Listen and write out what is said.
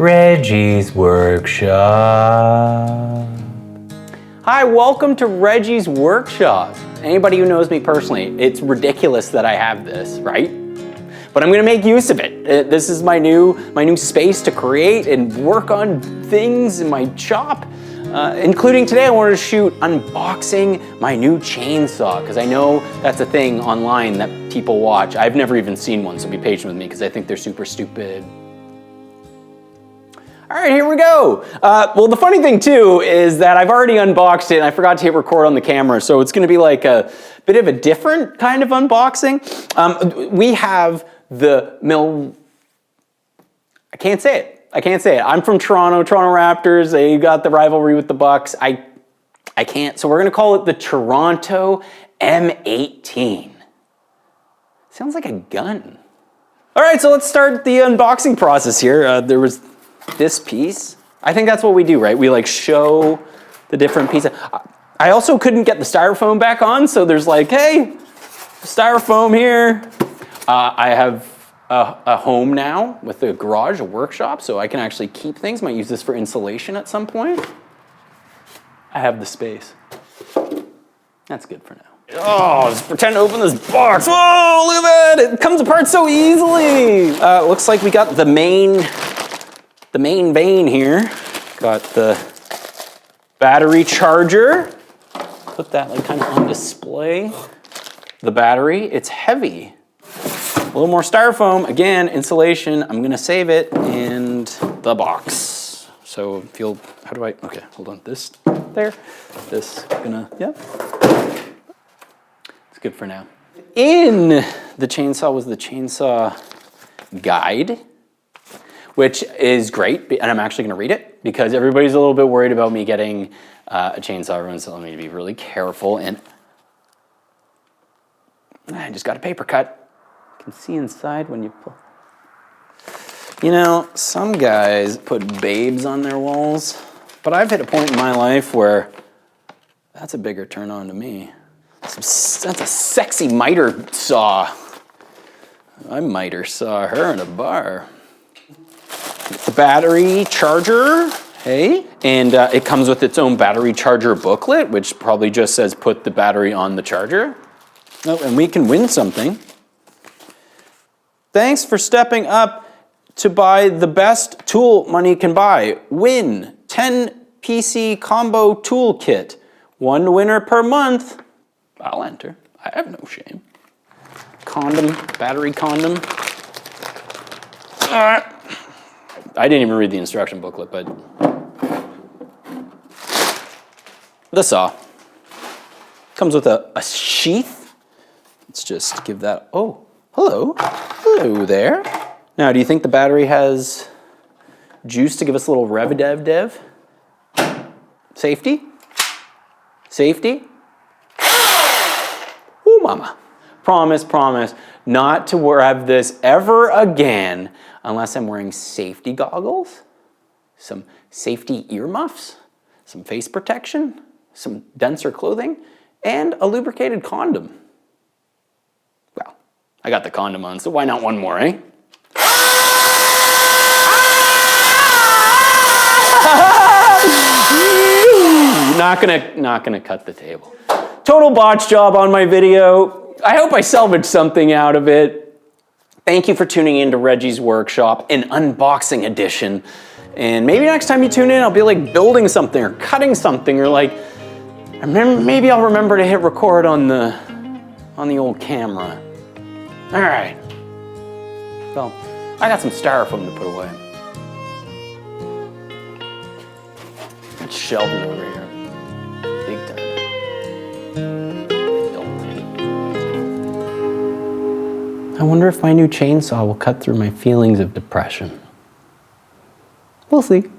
Reggie's Workshop. Hi, welcome to Reggie's Workshop. Anybody who knows me personally, it's ridiculous that I have this, right? But I'm gonna make use of it. This is my new space to create and work on things in my shop. Including today, I wanted to shoot unboxing my new chainsaw, because I know that's a thing online that people watch. I've never even seen one, so be patient with me, because I think they're super stupid. All right, here we go. Well, the funny thing too is that I've already unboxed it and I forgot to hit record on the camera, so it's gonna be like a bit of a different kind of unboxing. We have the I can't say it. I'm from Toronto Raptors. They got the rivalry with the Bucks. I can't, so we're gonna call it the Toronto M18. Sounds like a gun. All right, so let's start the unboxing process here. There was this piece. I think that's what we do, right? We like show the different pieces. I also couldn't get the styrofoam back on, so there's like, hey, styrofoam here. I have a home now with a garage, a workshop, so I can actually keep things. Might use this for insulation at some point. I have the space. That's good for now. Oh, let's pretend to open this box. Whoa, look at that! It comes apart so easily. Looks like we got the main vein here. Got the battery charger. Put that like kind of on display. The battery, it's heavy. A little more styrofoam, again, insulation. I'm gonna save it in the box. So how do I, okay, hold on, this there. This yeah. It's good for now. In the chainsaw was the chainsaw guide, which is great, and I'm actually gonna read it because everybody's a little bit worried about me getting a chainsaw. Everyone's telling me to be really careful, and I just got a paper cut. You can see inside when you pull. You know, some guys put babes on their walls, but I've hit a point in my life where that's a bigger turn on to me. That's a sexy miter saw. I miter saw her in a bar. The battery charger, hey? And it comes with its own battery charger booklet, which probably just says put the battery on the charger. Oh, and we can win something. Thanks for stepping up to buy the best tool money can buy. Win 10 PC combo toolkit. One winner per month. I'll enter. I have no shame. Condom, battery condom. I didn't even read the instruction booklet, but the saw comes with a sheath. Let's just give that, oh, hello. Hello there. Now, do you think the battery has juice to give us a little rev-a-dev-dev? Safety? Safety? Ooh, mama. Promise not to have this ever again unless I'm wearing safety goggles, some safety earmuffs, some face protection, some denser clothing, and a lubricated condom. Well, I got the condom on, so why not one more, eh? Not gonna cut the table. Total botch job on my video. I hope I salvaged something out of it. Thank you for tuning in to Reggie's Workshop, an unboxing edition. And maybe next time you tune in, I'll be like building something or cutting something, or like, maybe I'll remember to hit record on the old camera. All right. Well, I got some styrofoam to put away. It's shelved over here. Big time. I wonder if my new chainsaw will cut through my feelings of depression. We'll see.